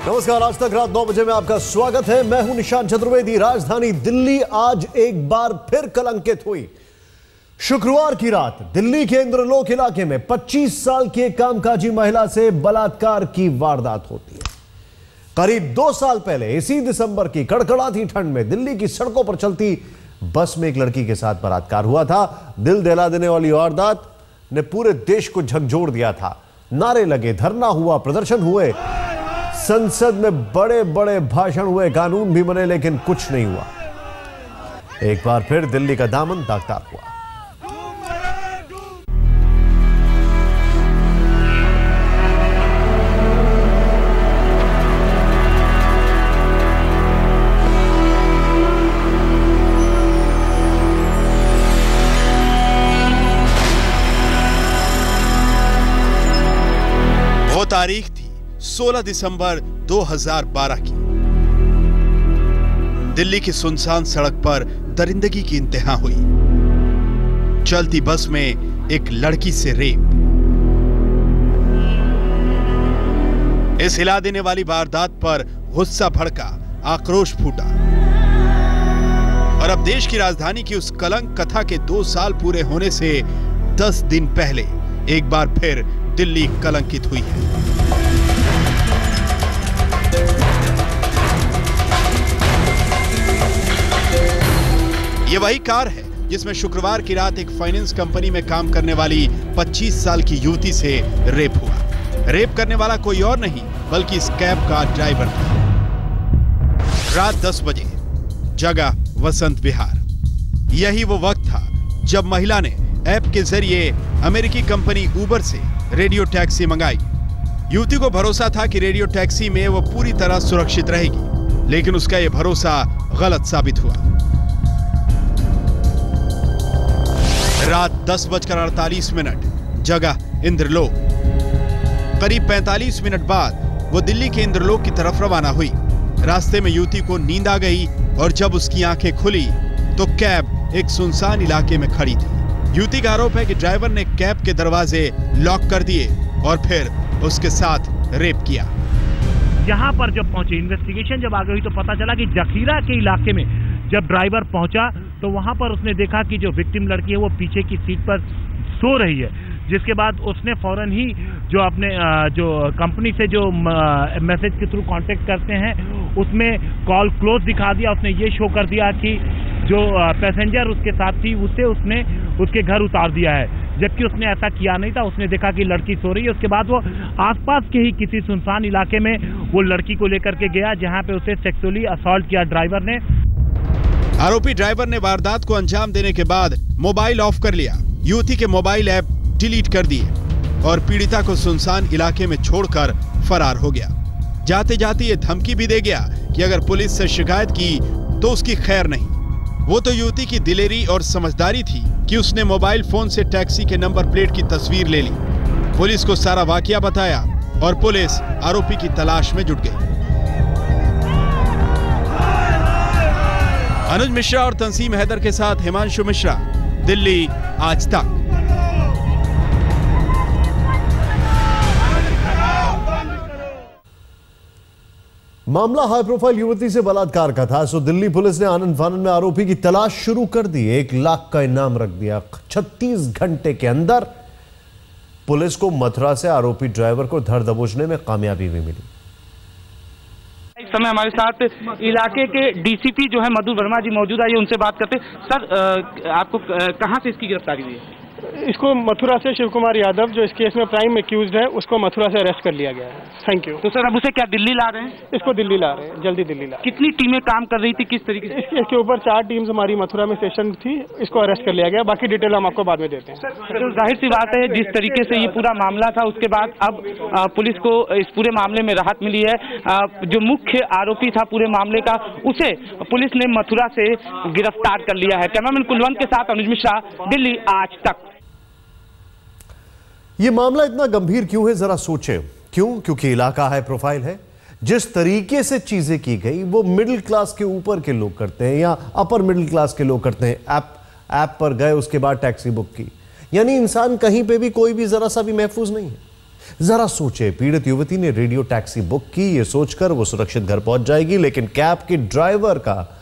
नमस्कार, आज तक रात 9 बजे में आपका स्वागत है। मैं हूं निशांत चतुर्वेदी। राजधानी दिल्ली आज एक बार फिर कलंकित हुई। शुक्रवार की रात दिल्ली के इंद्रलोक इलाके में 25 साल की एक कामकाजी महिला से बलात्कार की वारदात होती है। करीब 2 साल पहले इसी दिसंबर की कड़कड़ाती ठंड में दिल्ली की सड़कों पर चलती बस में एक लड़की के साथ बलात्कार हुआ था। दिल दहला देने वाली वारदात ने पूरे देश को झकझोर दिया था। नारे लगे, धरना हुआ, प्रदर्शन हुए, संसद में बड़े बड़े भाषण हुए, कानून भी बने, लेकिन कुछ नहीं हुआ। एक बार फिर दिल्ली का दामन दागदार हुआ। वो तारीख थी 16 दिसंबर 2012 की। दिल्ली की सुनसान सड़क पर दरिंदगी की इंतहा हुई। चलती बस में एक लड़की से रेप। इस हिला देने वाली वारदात पर गुस्सा भड़का, आक्रोश फूटा और अब देश की राजधानी की उस कलंक कथा के 2 साल पूरे होने से 10 दिन पहले एक बार फिर दिल्ली कलंकित हुई है। ये वही कार है जिसमें शुक्रवार की रात एक फाइनेंस कंपनी में काम करने वाली 25 साल की युवती से रेप हुआ। रेप करने वाला कोई और नहीं बल्कि इस कैब का ड्राइवर था। रात 10 बजे, जगह वसंत विहार। यही वो वक्त था जब महिला ने ऐप के जरिए अमेरिकी कंपनी उबर से रेडियो टैक्सी मंगाई। युवती को भरोसा था कि रेडियो टैक्सी में वो पूरी तरह सुरक्षित रहेगी, लेकिन उसका यह भरोसा गलत साबित हुआ। रात 10:48, जगह इंद्रलोक। करीब 45 मिनट बाद वो दिल्ली के इंद्रलोक की तरफ रवाना हुई। रास्ते में युवती को नींद आ गई और जब उसकी आंखें खुली तो कैब एक सुनसान इलाके में खड़ी थी। युवती का आरोप है कि ड्राइवर ने कैब के दरवाजे लॉक कर दिए और फिर उसके साथ रेप किया। यहाँ पर जब पहुंचे, इन्वेस्टिगेशन जब आगे हुई तो पता चला कि जखीरा के इलाके में जब ड्राइवर पहुंचा तो वहां पर उसने देखा कि जो विक्टिम लड़की है वो पीछे की सीट पर सो रही है, जिसके बाद उसने फौरन ही जो अपने जो कंपनी से जो मैसेज के थ्रू कांटेक्ट करते हैं उसमें कॉल क्लोज दिखा दिया। उसने ये शो कर दिया कि जो पैसेंजर उसके साथ थी उसे उसने उसके घर उतार दिया है, जबकि उसने ऐसा किया नहीं था। उसने देखा कि लड़की सो रही है। उसके बाद वो आसपास के ही किसी सुनसान इलाके में वो लड़की को लेकर के गया, जहां पे उसे सेक्सुअली असॉल्ट किया ड्राइवर ने। आरोपी ड्राइवर ने वारदात को अंजाम देने के बाद मोबाइल ऑफ कर लिया, युवती के मोबाइल ऐप डिलीट कर दिए और पीड़िता को सुनसान इलाके में छोड़कर फरार हो गया। जाते जाते ये धमकी भी दे गया कि अगर पुलिस से शिकायत की तो उसकी खैर नहीं। वो तो युवती की दिलेरी और समझदारी थी कि उसने मोबाइल फोन से टैक्सी के नंबर प्लेट की तस्वीर ले ली। पुलिस को सारा वाकया बताया और पुलिस आरोपी की तलाश में जुट गई। अनुज मिश्रा और तंसीम हैदर के साथ हिमांशु मिश्रा, दिल्ली आज तक। मामला हाई प्रोफाइल युवती से बलात्कार का था, सो दिल्ली पुलिस ने आनंद फानन में आरोपी की तलाश शुरू कर दी। 1 लाख का इनाम रख दिया। 36 घंटे के अंदर पुलिस को मथुरा से आरोपी ड्राइवर को धर दबोचने में कामयाबी भी मिली। इस समय हमारे साथ इलाके के डीसीपी जो है मधु वर्मा जी मौजूद है, ये उनसे बात करते हैं। सर, आपको कहां से इसकी गिरफ्तारी हुई है? इसको मथुरा से शिव कुमार यादव, जो इस केस में प्राइम एक्यूज्ड है, उसको मथुरा से अरेस्ट कर लिया गया है। Thank you. तो सर अब उसे क्या दिल्ली ला रहे हैं? इसको दिल्ली ला रहे हैं, जल्दी दिल्ली ला। कितनी टीमें काम कर रही थी, किस तरीके से? इसके ऊपर 4 टीम्स हमारी मथुरा में स्टेशन थी, इसको अरेस्ट कर लिया गया। बाकी डिटेल हम आपको बाद में देते हैं। तो जाहिर सी बात है, जिस तरीके से ये पूरा मामला था उसके बाद अब पुलिस को इस पूरे मामले में राहत मिली है। जो मुख्य आरोपी था पूरे मामले का, उसे पुलिस ने मथुरा से गिरफ्तार कर लिया है। कैमरामैन कुलवंत के साथ अनुज मिश्रा, दिल्ली आज तक। यह मामला इतना गंभीर क्यों है, जरा सोचें। क्यों? क्योंकि इलाका हाई प्रोफाइल है। जिस तरीके से चीजें की गई वो मिडिल क्लास के ऊपर के लोग करते हैं या अपर मिडिल क्लास के लोग करते हैं। ऐप पर गए, उसके बाद टैक्सी बुक की, यानी इंसान कहीं पे भी कोई भी जरा सा भी महफूज नहीं है। जरा सोचे, पीड़ित युवती ने रेडियो टैक्सी बुक की, ये सोचकर वो सुरक्षित घर पहुंच जाएगी, लेकिन कैब के ड्राइवर का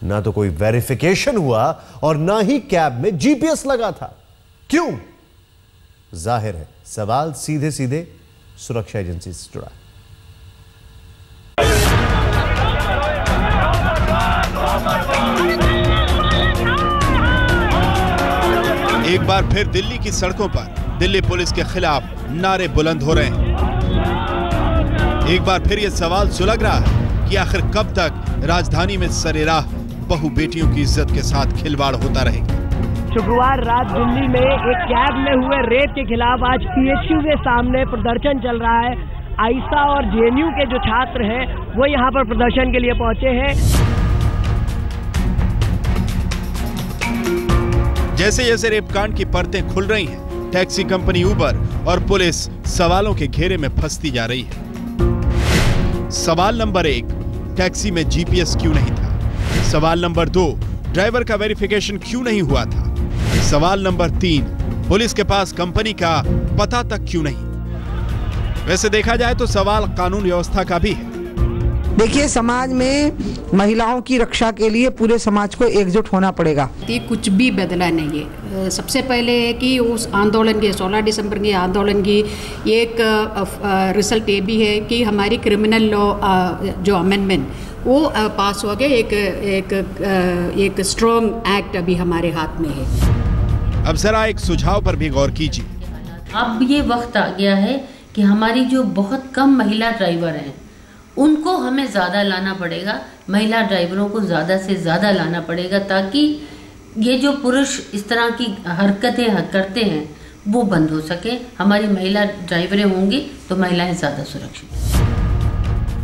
ना तो कोई वेरिफिकेशन हुआ और ना ही कैब में जीपीएस लगा था। क्यों? जाहिर है सवाल सीधे सीधे सुरक्षा एजेंसी से जुड़ा। एक बार फिर दिल्ली की सड़कों पर दिल्ली पुलिस के खिलाफ नारे बुलंद हो रहे हैं। एक बार फिर यह सवाल सुलग रहा है कि आखिर कब तक राजधानी में सरेराह बहु बेटियों की इज्जत के साथ खिलवाड़ होता रहेगा। शुक्रवार रात दिल्ली में एक कैब में हुए रेप के खिलाफ आज पीएचयू के सामने प्रदर्शन चल रहा है। आईसा और जेएनयू के जो छात्र हैं वो यहाँ पर प्रदर्शन के लिए पहुंचे हैं। जैसे जैसे रेप कांड की परतें खुल रही हैं, टैक्सी कंपनी उबर और पुलिस सवालों के घेरे में फंसती जा रही है। सवाल नंबर 1, टैक्सी में जीपीएस क्यों नहीं था? सवाल नंबर 2, ड्राइवर का वेरिफिकेशन क्यों नहीं हुआ था? सवाल नंबर 3, पुलिस के पास कंपनी का पता तक क्यों नहीं? वैसे देखा जाए तो सवाल कानून व्यवस्था का भी है। देखिए, समाज में महिलाओं की रक्षा के लिए पूरे समाज को एकजुट होना पड़ेगा। ये कुछ भी बदला नहीं है। सबसे पहले है कि उस आंदोलन के 16 दिसंबर के आंदोलन की एक रिजल्ट ये भी है कि हमारी क्रिमिनल लॉ जो अमेंडमेंट वो पास हो गए। एक स्ट्रॉन्ग एक्ट अभी हमारे हाथ में है। अब जरा एक सुझाव पर भी गौर कीजिए। अब ये वक्त आ गया है कि हमारी जो बहुत कम महिला ड्राइवर हैं उनको हमें ज़्यादा लाना पड़ेगा, महिला ड्राइवरों को ज़्यादा से ज़्यादा लाना पड़ेगा, ताकि ये जो पुरुष इस तरह की हरकतें करते हैं वो बंद हो सके। हमारी महिला ड्राइवरें होंगी तो महिलाएं ज़्यादा सुरक्षित।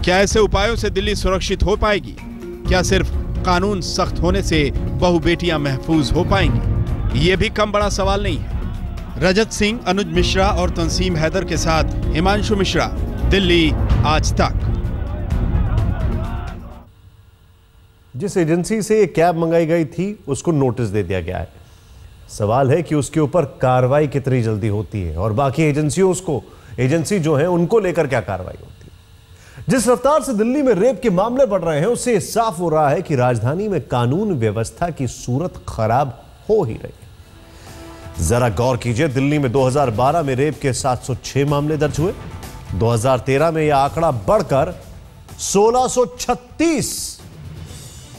क्या ऐसे उपायों से दिल्ली सुरक्षित हो पाएगी? क्या सिर्फ कानून सख्त होने से बहु बेटियां महफूज हो पाएंगी? ये भी कम बड़ा सवाल नहीं है। रजत सिंह, अनुज मिश्रा और तंसीम हैदर के साथ हिमांशु मिश्रा, दिल्ली आज तक। जिस एजेंसी से कैब मंगाई गई थी उसको नोटिस दे दिया गया है। सवाल है कि उसके ऊपर कार्रवाई कितनी जल्दी होती है और बाकी एजेंसी जो है उनको लेकर क्या कार्रवाई होती है। जिस रफ्तार से दिल्ली में रेप के मामले बढ़ रहे हैं उससे साफ हो रहा है कि राजधानी में कानून व्यवस्था की सूरत खराब हो ही रही है। जरा गौर कीजिए, दिल्ली में 2012 में रेप के 706 मामले दर्ज हुए। 2013 में यह आंकड़ा बढ़कर 1636।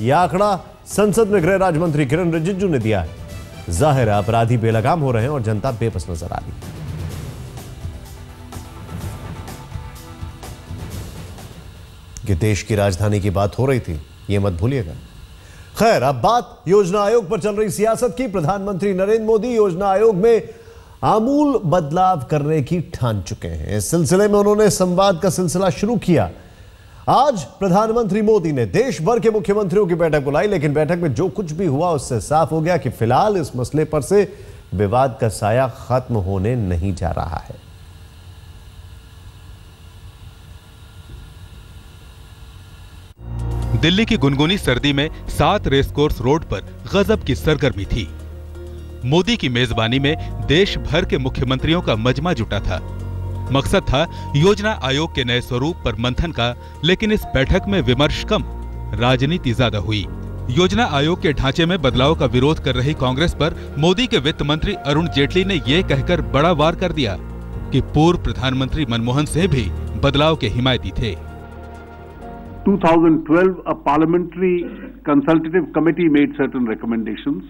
यह आंकड़ा संसद में गृह राज्य मंत्री किरण रिजिजू ने दिया है। जाहिर है अपराधी बेलगाम हो रहे हैं और जनता बेबस नजर आ रही है। कि देश की राजधानी की बात हो रही थी, यह मत भूलिएगा। खैर, अब बात योजना आयोग पर चल रही सियासत की। प्रधानमंत्री नरेंद्र मोदी योजना आयोग में आमूल बदलाव करने की ठान चुके हैं। इस सिलसिले में उन्होंने संवाद का सिलसिला शुरू किया। आज प्रधानमंत्री मोदी ने देश भर के मुख्यमंत्रियों की बैठक बुलाई, लेकिन बैठक में जो कुछ भी हुआ उससे साफ हो गया कि फिलहाल इस मसले पर से विवाद का साया खत्म होने नहीं जा रहा है। दिल्ली की गुनगुनी सर्दी में 7 रेसकोर्स रोड पर गजब की सरगर्मी थी। मोदी की मेजबानी में देश भर के मुख्यमंत्रियों का मजमा जुटा था। मकसद था योजना आयोग के नए स्वरूप पर मंथन का, लेकिन इस बैठक में विमर्श कम, राजनीति ज्यादा हुई। योजना आयोग के ढांचे में बदलाव का विरोध कर रही कांग्रेस पर मोदी के वित्त मंत्री अरुण जेटली ने यह कहकर बड़ा वार कर दिया कि पूर्व प्रधानमंत्री मनमोहन सिंह भी बदलाव के हिमायती थे। 2012, a parliamentary consultative committee made certain recommendations.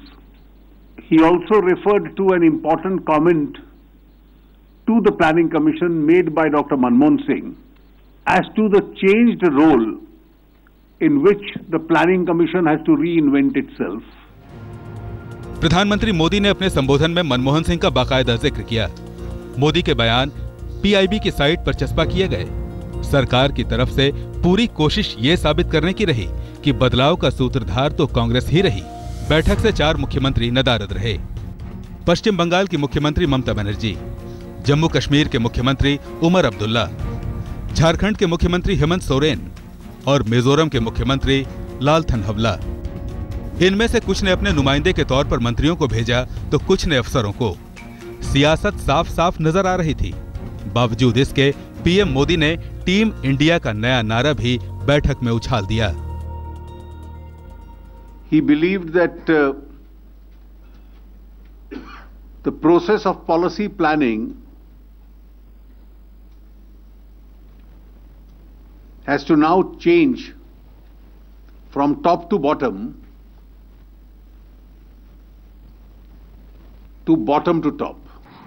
He also referred to an important comment to the Planning Commission made by Dr. Manmohan Singh as to the changed role in which the Planning Commission has to reinvent itself. प्रधानमंत्री मोदी ने अपने संबोधन में मनमोहन सिंह का बाकायदा जिक्र किया। मोदी के बयान पीआईबी की साइट पर चस्पा किए गए। सरकार की तरफ से पूरी कोशिश ये साबित करने की रही कि बदलाव का सूत्रधार तो कांग्रेस ही रही। बैठक से 4 मुख्यमंत्री नदारद रहे। पश्चिम बंगाल की मुख्यमंत्री ममता बनर्जी, जम्मू कश्मीर के मुख्यमंत्री उमर अब्दुल्ला, झारखंड के मुख्यमंत्री हेमंत सोरेन और मिजोरम के मुख्यमंत्री लालथन हवला। इनमें से कुछ ने अपने नुमाइंदे के तौर पर मंत्रियों को भेजा तो कुछ ने अफसरों को। सियासत साफ साफ नजर आ रही थी। बावजूद इसके पीएम मोदी ने टीम इंडिया का नया नारा भी बैठक में उछाल दिया। He believed that the process of policy planning has to now change from top to bottom to bottom to top.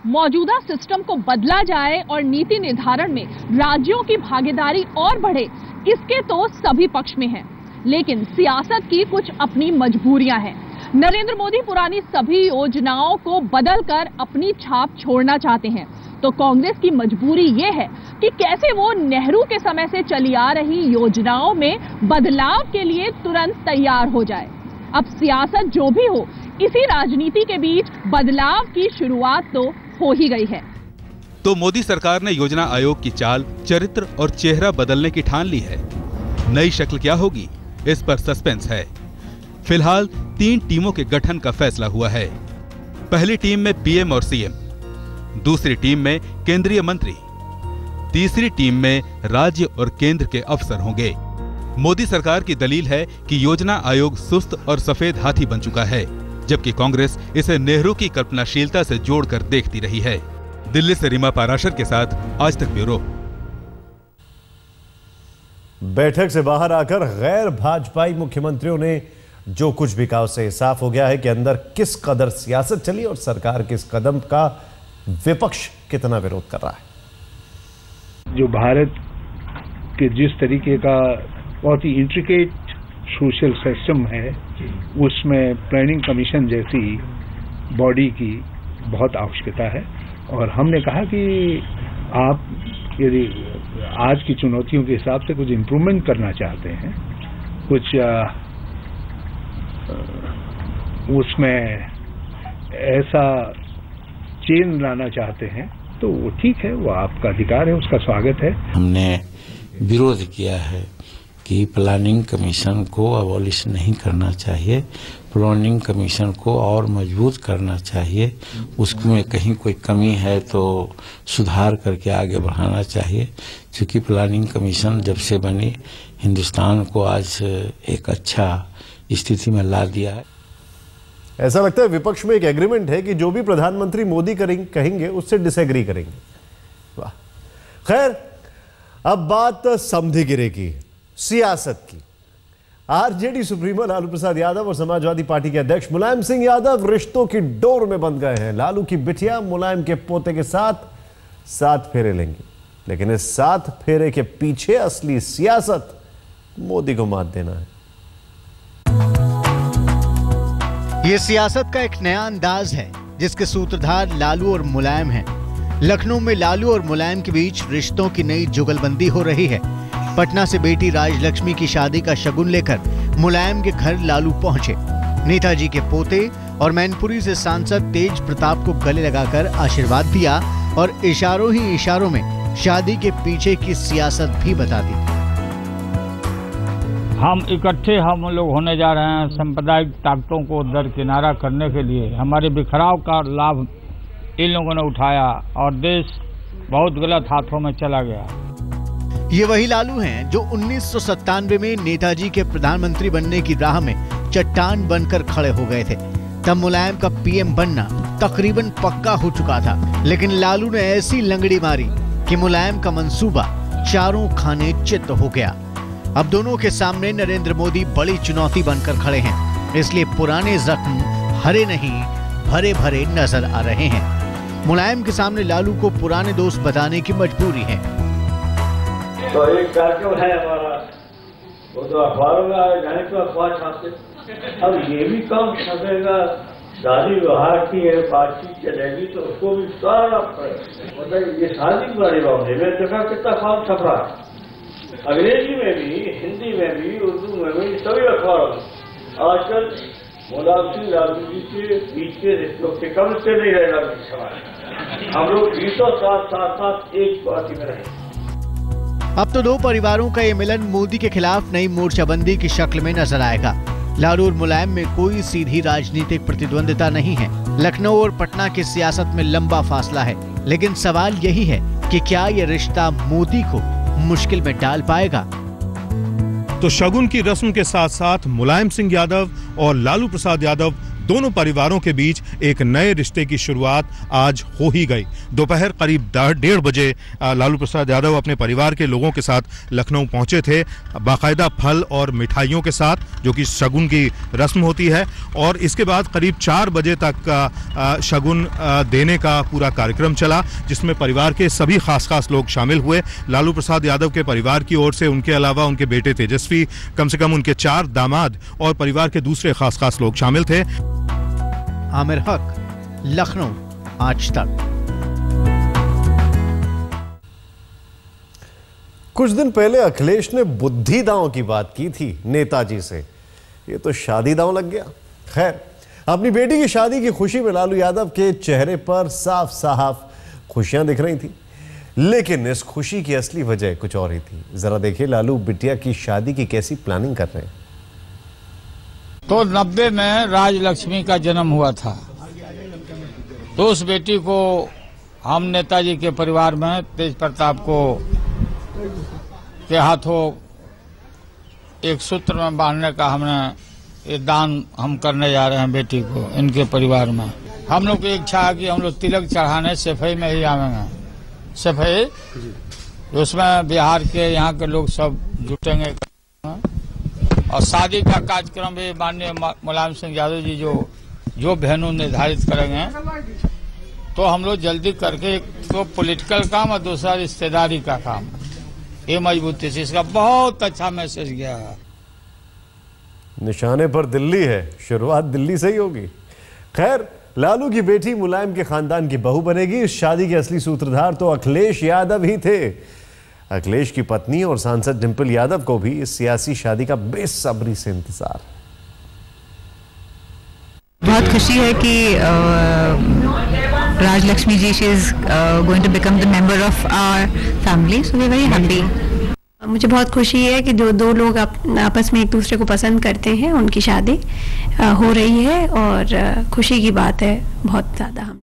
मौजूदा सिस्टम को बदला जाए और नीति निर्धारण में राज्यों की भागीदारी और बढ़े, इसके तो सभी पक्ष में है, लेकिन सियासत की कुछ अपनी मजबूरियां हैं। नरेंद्र मोदी पुरानी सभी योजनाओं को बदलकर अपनी छाप छोड़ना चाहते हैं, तो कांग्रेस की मजबूरी ये है कि कैसे वो नेहरू के समय से चली आ रही योजनाओं में बदलाव के लिए तुरंत तैयार हो जाए। अब सियासत जो भी हो, इसी राजनीति के बीच बदलाव की शुरुआत तो हो ही गई है। तो मोदी सरकार ने योजना आयोग की चाल, चरित्र और चेहरा बदलने की ठान ली है। नई शक्ल क्या होगी, इस पर सस्पेंस है। फिलहाल 3 टीमों के गठन का फैसला हुआ है। पहली टीम में पीएम और सीएम, दूसरी टीम में केंद्रीय मंत्री, तीसरी टीम में राज्य और केंद्र के अफसर होंगे। मोदी सरकार की दलील है कि योजना आयोग सुस्त और सफेद हाथी बन चुका है, जबकि कांग्रेस इसे नेहरू की कल्पनाशीलता से जोड़कर देखती रही है। दिल्ली से रीमा पाराशर के साथ आज तक ब्यूरो। बैठक से बाहर आकर गैर भाजपाई मुख्यमंत्रियों ने जो कुछ भी कहा, उससे साफ हो गया है कि अंदर किस कदर सियासत चली और सरकार के इस कदम का विपक्ष कितना विरोध कर रहा है। जो भारत के जिस तरीके का बहुत ही इंट्रिकेट सोशल सिस्टम है, उसमें प्लानिंग कमीशन जैसी बॉडी की बहुत आवश्यकता है। और हमने कहा कि आप यदि आज की चुनौतियों के हिसाब से कुछ इम्प्रूवमेंट करना चाहते हैं, कुछ उसमें ऐसा चेंज लाना चाहते हैं, तो वो ठीक है, वो आपका अधिकार है, उसका स्वागत है। हमने विरोध किया है कि प्लानिंग कमीशन को अबॉलिश नहीं करना चाहिए, प्लानिंग कमीशन को और मजबूत करना चाहिए, उसमें कहीं कोई कमी है तो सुधार करके आगे बढ़ाना चाहिए। क्योंकि प्लानिंग कमीशन जब से बनी, हिंदुस्तान को आज एक अच्छा स्थिति में ला दिया है। ऐसा लगता है विपक्ष में एक एग्रीमेंट है कि जो भी प्रधानमंत्री मोदी कहेंगे उससे डिसएग्री करेंगे। वाह। खैर, अब बात समझी की, सियासत की। आरजेडी सुप्रीमो लालू प्रसाद यादव और समाजवादी पार्टी के अध्यक्ष मुलायम सिंह यादव रिश्तों की डोर में बंध गए हैं। लालू की बिटिया मुलायम के पोते के साथ 7 फेरे लेंगी, लेकिन इस 7 फेरे के पीछे असली सियासत मोदी को मात देना है। यह सियासत का एक नया अंदाज है जिसके सूत्रधार लालू और मुलायम हैं। लखनऊ में लालू और मुलायम के बीच रिश्तों की नई जुगलबंदी हो रही है। पटना से बेटी राजलक्ष्मी की शादी का शगुन लेकर मुलायम के घर लालू पहुंचे। नेताजी के पोते और मैनपुरी से सांसद तेज प्रताप को गले लगाकर आशीर्वाद दिया और इशारों ही इशारों में शादी के पीछे की सियासत भी बता दी। हम इकट्ठे हम लोग होने जा रहे हैं सांप्रदायिक ताकतों को दरकिनारा करने के लिए। हमारे बिखराव का लाभ इन लोगों ने उठाया और देश बहुत गलत हाथों में चला गया। ये वही लालू हैं जो 1997 में नेताजी के प्रधानमंत्री बनने की राह में चट्टान बनकर खड़े हो गए थे। तब मुलायम का पीएम बनना तकरीबन पक्का हो चुका था, लेकिन लालू ने ऐसी लंगड़ी मारी कि मुलायम का मंसूबा चारों खाने चित हो गया। अब दोनों के सामने नरेंद्र मोदी बड़ी चुनौती बनकर खड़े हैं, इसलिए पुराने जख्म हरे नहीं भरे भरे नजर आ रहे हैं। मुलायम के सामने लालू को पुराने दोस्त बताने की मजबूरी है। तो एक कार्यक्रम है हमारा, वो तो अखबारों में आए जाने तो अखबार छापते। अब ये भी काम छपेगा, शादी विवाह की है, बातचीत चलेगी तो उसको भी सारा मतलब ये शादी के बारे में देखा कितना अखबार छप रहा है। अंग्रेजी में भी, हिंदी में भी, उर्दू में भी, सभी अखबारों में आजकल मुलायम सिंह लालू जी के बीच के रिश्तों के कम से नहीं रहेगा। हम लोग 20 एक पार्टी में रहे। अब तो दो परिवारों का ये मिलन मोदी के खिलाफ नई मोर्चाबंदी की शक्ल में नजर आएगा। लालू और मुलायम में कोई सीधी राजनीतिक प्रतिद्वंदिता नहीं है। लखनऊ और पटना की सियासत में लंबा फासला है, लेकिन सवाल यही है कि क्या ये रिश्ता मोदी को मुश्किल में डाल पाएगा। तो शगुन की रस्म के साथ साथ मुलायम सिंह यादव और लालू प्रसाद यादव दोनों परिवारों के बीच एक नए रिश्ते की शुरुआत आज हो ही गई। दोपहर करीब 1:30 बजे लालू प्रसाद यादव अपने परिवार के लोगों के साथ लखनऊ पहुंचे थे, बाकायदा फल और मिठाइयों के साथ, जो कि शगुन की रस्म होती है। और इसके बाद करीब 4 बजे तक शगुन देने का पूरा कार्यक्रम चला, जिसमें परिवार के सभी खास लोग शामिल हुए। लालू प्रसाद यादव के परिवार की ओर से उनके अलावा उनके बेटे तेजस्वी, कम से कम उनके 4 दामाद और परिवार के दूसरे खास लोग शामिल थे। आमिर हक, लखनऊ, आज तक। कुछ दिन पहले अखिलेश ने बुद्धि दांव की बात की थी नेताजी से, ये तो शादी दांव लग गया। खैर, अपनी बेटी की शादी की खुशी में लालू यादव के चेहरे पर साफ खुशियां दिख रही थी, लेकिन इस खुशी की असली वजह कुछ और ही थी। जरा देखिए लालू बिटिया की शादी की कैसी प्लानिंग कर रहे हैं। तो 90 में राजलक्ष्मी का जन्म हुआ था, तो उस बेटी को हम नेताजी के परिवार में तेज प्रताप को के हाथों एक सूत्र में बांधने का हमने ये दान हम करने जा रहे हैं बेटी को, इनके परिवार में। हम लोग की इच्छा है कि हम लोग तिलक चढ़ाने सफाई में ही आवेंगे। सफाई उसमें बिहार के यहाँ के लोग सब जुटेंगे और शादी का कार्यक्रम भी माननीय मुलायम सिंह यादव जी जो वेन्यू निर्धारित करेंगे, तो हम लोग जल्दी करके तो पॉलिटिकल काम और दूसरा रिश्तेदारी का काम, ये मजबूती से इसका बहुत अच्छा मैसेज गया है। निशाने पर दिल्ली है, शुरुआत दिल्ली से ही होगी। खैर, लालू की बेटी मुलायम के खानदान की बहू बनेगी। इस शादी के असली सूत्रधार तो अखिलेश यादव ही थे। अखिलेश की पत्नी और सांसद डिंपल यादव को भी इस सियासी शादी का बेसब्री से इंतजार। बहुत खुशी है कि Rajalakshmi ji she is going to become the member of our family, so we very happy. मुझे बहुत खुशी है कि जो दो लोग आपस में एक दूसरे को पसंद करते हैं, उनकी शादी हो रही है और खुशी की बात है बहुत ज़्यादा।